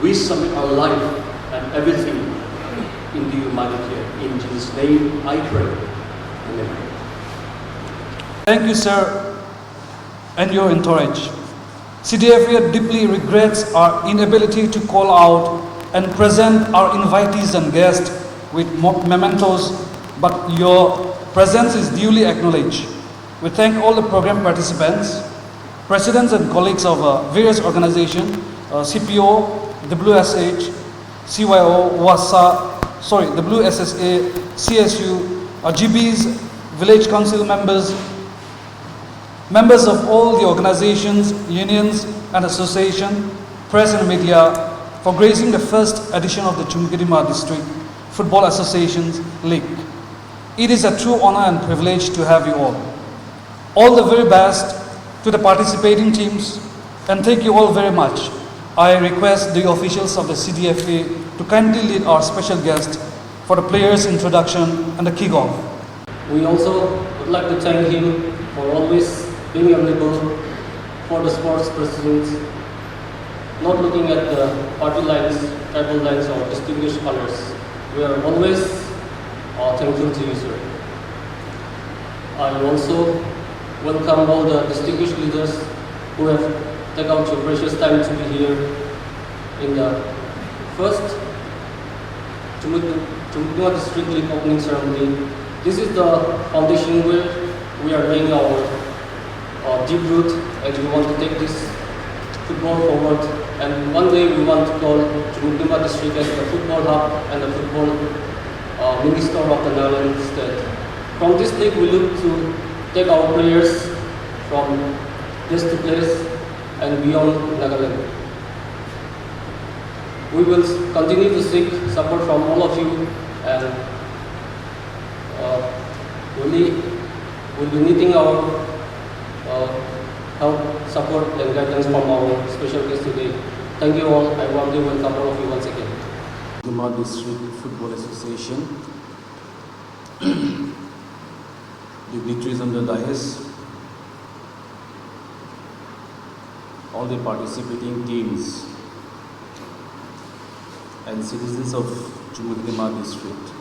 we submit our life and everything into humanity. In Jesus' name, I pray. Amen. Thank you, sir, and your entourage. CDFA deeply regrets our inability to call out and present our invitees and guests with mementos, but your presence is duly acknowledged. We thank all the program participants, presidents and colleagues of various organizations, CPO, WSH, CYO, WSSA, CSU, GBs, village council members, members of all the organizations, unions and associations, press and media for gracing the first edition of the Chumukedima District Football Association's League. It is a true honor and privilege to have you all. All the very best to the participating teams, and thank you all very much. I request the officials of the CDFA to kindly lead our special guest for the players' introduction and the kick-off. We also would like to thank him for always being available for the sports presidents, not looking at the party lines, tribal lines or distinguished colors. We are always thankful to you, sir. I also welcome all the distinguished leaders who have taken out your precious time to be here in the first Chumukedima District League opening ceremony. This is the foundation where we are laying our deep root, and we want to take this football forward. And one day we want to call Chumukedima District as the football hub and the football minister of the Nagaland state. From this league, we look to take our players from place to place and beyond Nagaland. We will continue to seek support from all of you, and we'll be needing our help, support and guidance from our special guest today. Thank you all. I warmly welcome all of you once again. Chumukedima District Football Association. Dignitaries on the dais, all the participating teams and citizens of Chumukedima District.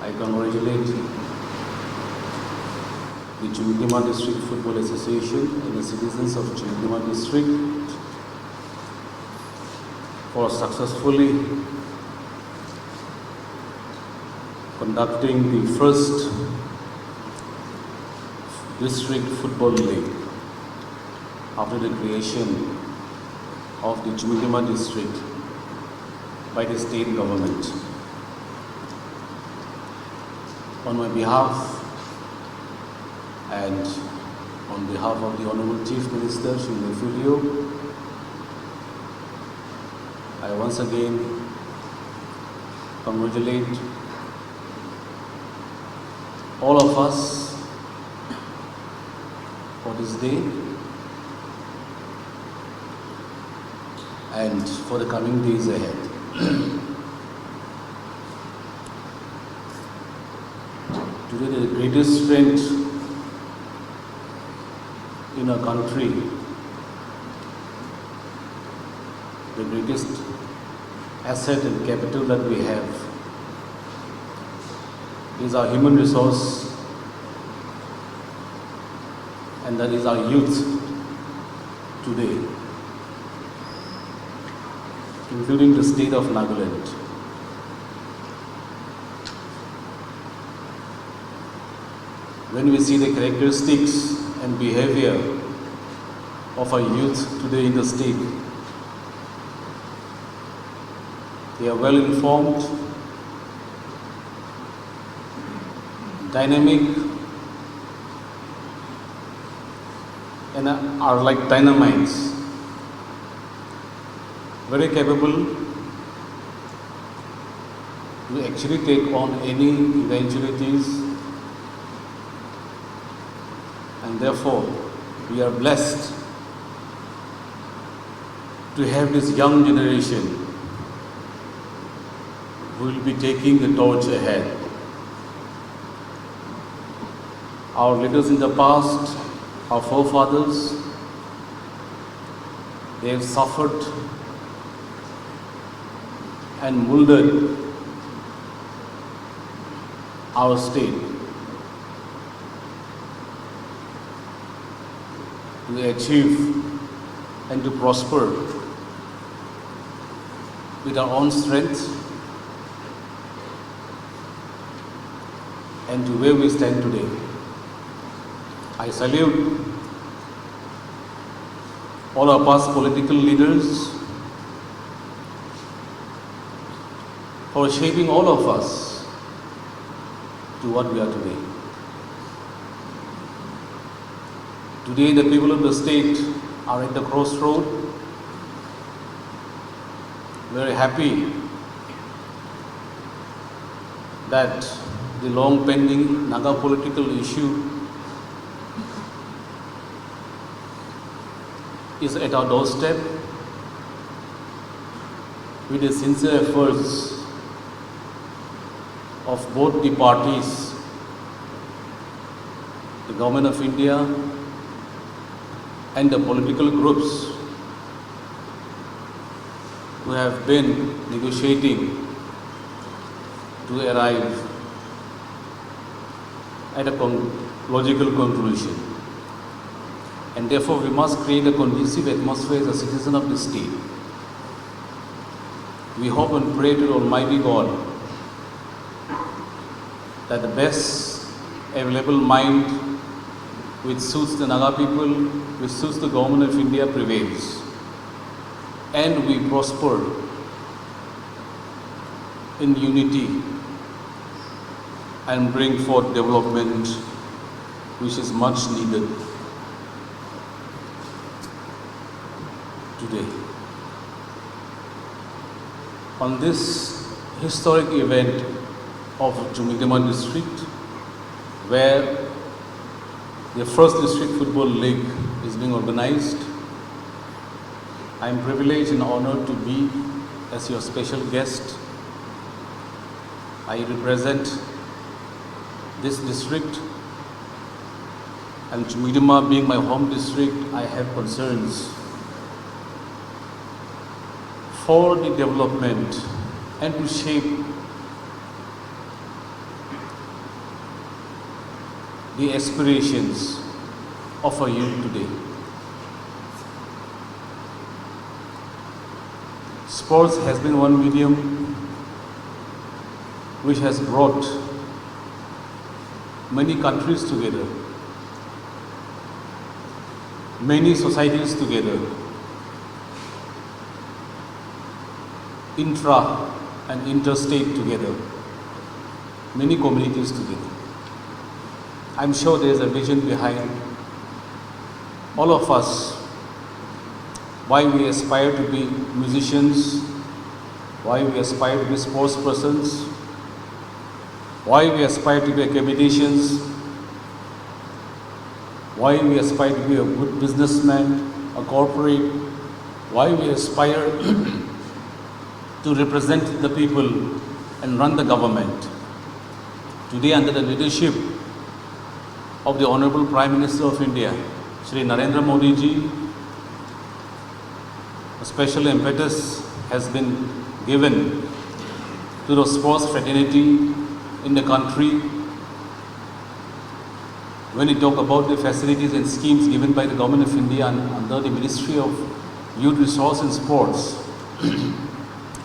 I congratulate the Chumukedima District Football Association and the citizens of Chumukedima District for successfully conducting the first district football league after the creation of the Chumukedima District by the state government. On my behalf and on behalf of the Honorable Chief Minister, Zhimomi, I once again congratulate all of us for this day and for the coming days ahead. Today, the greatest strength in our country, the greatest asset and capital that we have is our human resource, and that is our youth today, including the state of Nagaland. When we see the characteristics and behavior of our youth today in the state, they are well informed, dynamic, and are like dynamites, very capable to actually take on any eventualities, and therefore we are blessed to have this young generation who will be taking the torch ahead. Our leaders in the past, our forefathers, They have suffered and molded our state to achieve and to prosper with our own strength and to where we stand today. I salute all our past political leaders for shaping all of us to what we are today. Today, the people of the state are at the crossroad. Very happy that the long pending Naga political issue is at our doorstep with the sincere efforts of both the parties, the Government of India and the political groups who have been negotiating to arrive at a logical conclusion. And therefore, we must create a conducive atmosphere as a citizen of the state. We hope and pray to Almighty God that the best available mind which suits the Naga people, which suits the Government of India prevails. And we prosper in unity and bring forth development which is much needed today. On this historic event of Chumukedima district, where the first district football league is being organized, I am privileged and honored to be as your special guest. I represent this district, and Chumukedima being my home district, I have concerns for the development and to shape the aspirations of our youth today. Sports has been one medium which has brought many countries together, many societies together, intra and interstate together, many communities together. I'm sure there is a vision behind all of us, why we aspire to be musicians, why we aspire to be sports persons, why we aspire to be academicians, why we aspire to be a good businessman, a corporate, why we aspire to represent the people and run the government. Today, under the leadership of the Honorable Prime Minister of India, Shri Narendra Modi ji, a special impetus has been given to the sports fraternity in the country. When we talk about the facilities and schemes given by the Government of India under the Ministry of Youth Resource and Sports,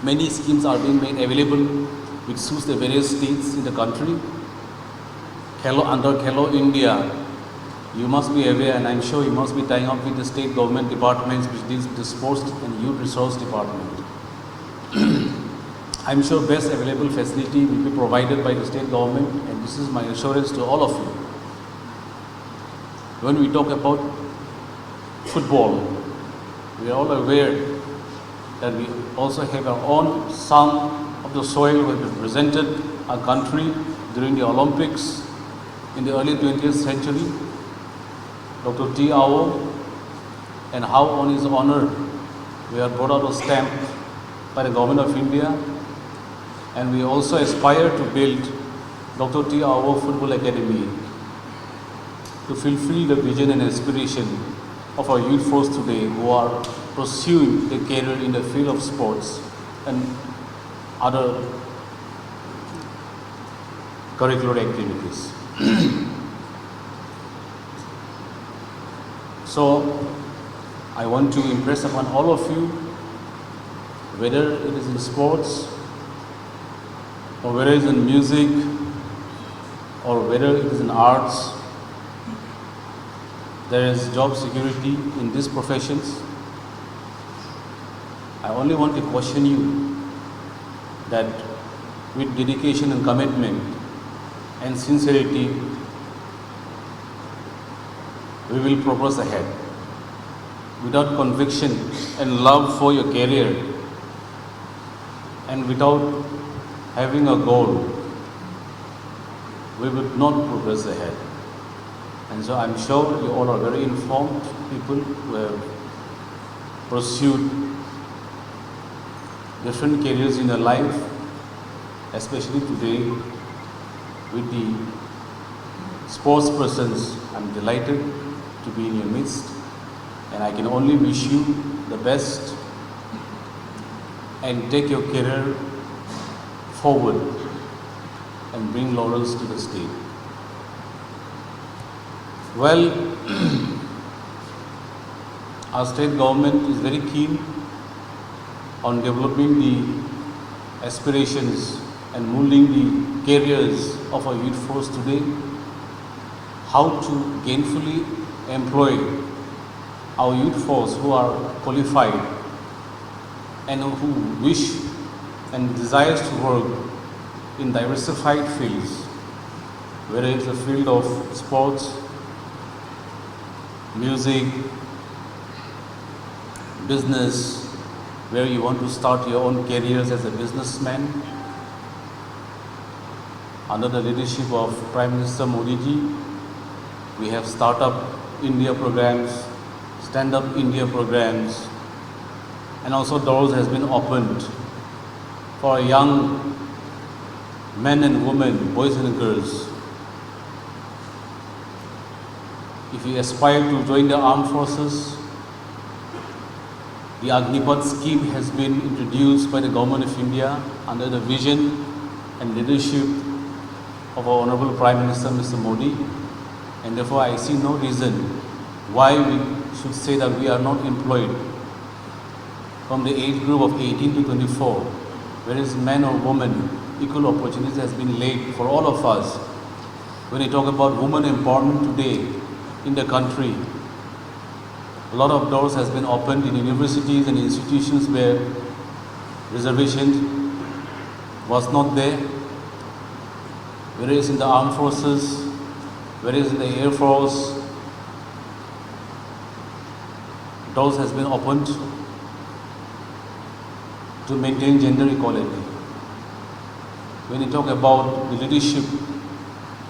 many schemes are being made available which suits the various states in the country. Under Khelo India, you must be aware, and I'm sure you must be tying up with the state government departments which deals with the sports and youth resource department. I'm sure best available facility will be provided by the state government, and this is my assurance to all of you. When we talk about football, we are all aware that we also have our own son of the soil who has represented our country during the Olympics in the early 20th century, Dr. T. Awo, and how on his honor we are brought out a stamp by the Government of India, and we also aspire to build Dr. T. Awo Football Academy to fulfill the vision and aspiration of our youth force today, who are pursuing a career in the field of sports and other curricular activities. So, I want to impress upon all of you, whether it is in sports, or whether it is in music, or whether it is in arts, there is job security in these professions. I only want to caution you that with dedication and commitment and sincerity, we will progress ahead. Without conviction and love for your career, and without having a goal, we will not progress ahead. And so I'm sure you all are very informed people who have pursued different careers in their life, especially today with the sports persons. I'm delighted to be in your midst, and I can only wish you the best and take your career forward and bring laurels to the state. Well, our state government is very keen on developing the aspirations and molding the careers of our youth force today, how to gainfully employ our youth force who are qualified and who wish and desires to work in diversified fields, whether it's the field of sports, music, business, where you want to start your own careers as a businessman. Under the leadership of Prime Minister Modi ji, we have Startup India programs, Stand Up India programs, and also doors has been opened for young men and women, boys and girls. If you aspire to join the armed forces, the Agnipath scheme has been introduced by the Government of India under the vision and leadership of our Honorable Prime Minister, Mr. Modi. And therefore, I see no reason why we should say that we are not employed from the age group of 18 to 24, whereas men or women, equal opportunities has been laid for all of us. When we talk about women empowerment today in the country, a lot of doors has been opened in universities and institutions where reservation was not there, whereas in the armed forces, whereas in the Air Force, doors has been opened to maintain gender equality. When you talk about the leadership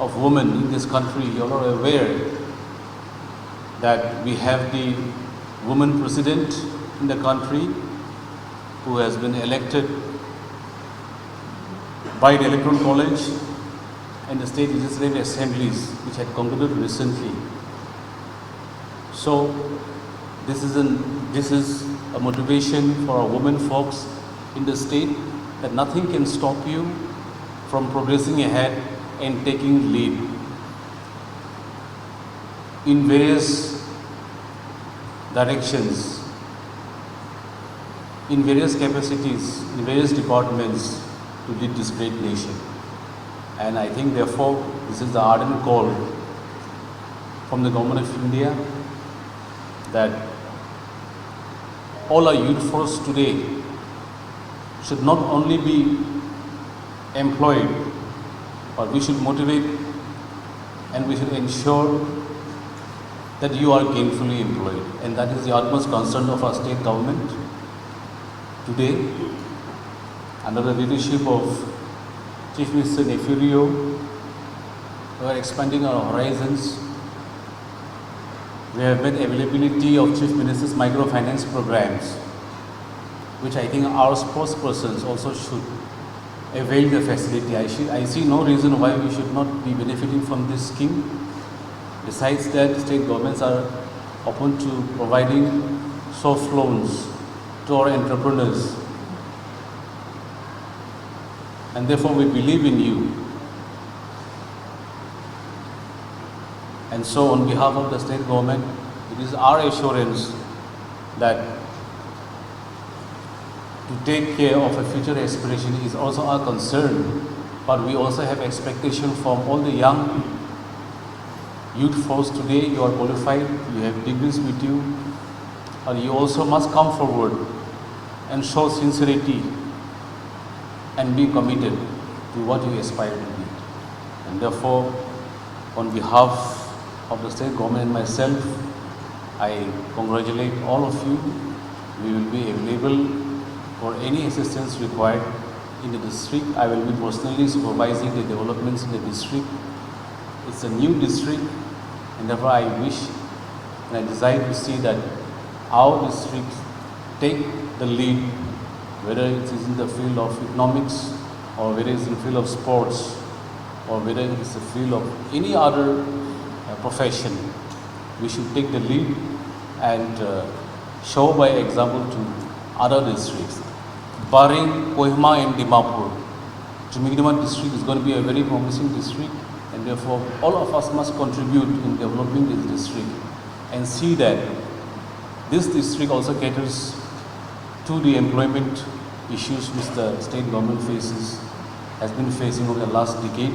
of women in this country, you are aware that we have the woman president in the country who has been elected by the Electoral College and the state legislative assemblies, which had concluded recently. So this is a motivation for our women folks in the state that nothing can stop you from progressing ahead and taking lead in various directions, in various capacities, in various departments to lead this great nation. And I think therefore this is the ardent call from the Government of India that all our youth force today should not only be employed, but we should motivate and we should ensure that you are gainfully employed. And that is the utmost concern of our state government today, under the leadership of Chief Minister Nefurio. We are expanding our horizons. We have made availability of Chief Minister's microfinance programs, which I think our sports persons also should avail the facility. I see no reason why we should not be benefiting from this scheme. Besides that, state governments are open to providing soft loans to our entrepreneurs. And therefore we believe in you. And so on behalf of the state government, it is our assurance that to take care of a future aspiration is also our concern, but we also have expectation from all the young youth force today. You are qualified, you have degrees with you, but you also must come forward and show sincerity and be committed to what you aspire to be. And therefore, on behalf of the state government and myself, I congratulate all of you. We will be available for any assistance required in the district. I will be personally supervising the developments in the district. It's a new district, and therefore I wish and I desire to see that our district take the lead, whether it is in the field of economics, or whether it is in the field of sports, or whether it is the field of any other profession. We should take the lead and show by example to other districts. Barring Kohima and Dimapur, Chumukedima district is going to be a very promising district, and therefore all of us must contribute in developing this district and see that this district also caters to the employment issues which the state government has been facing over the last decade.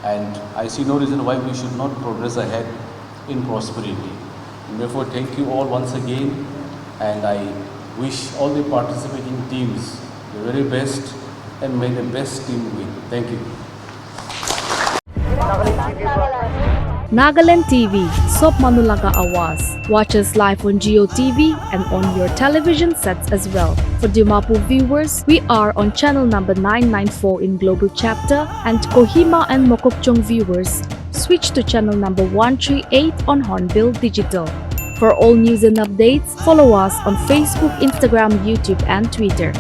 And I see no reason why we should not progress ahead in prosperity. And therefore, thank you all once again, and I wish all the participating teams the very best and may the best team win. Thank you. Nagaland TV, Sob Manulaga Awas. Watch us live on Geo TV and on your television sets as well. For Dimapur viewers, we are on channel number 994 in Global Chapter, and Kohima and Mokokchung viewers, switch to channel number 138 on Hornbill Digital. For all news and updates, follow us on Facebook, Instagram, YouTube, and Twitter.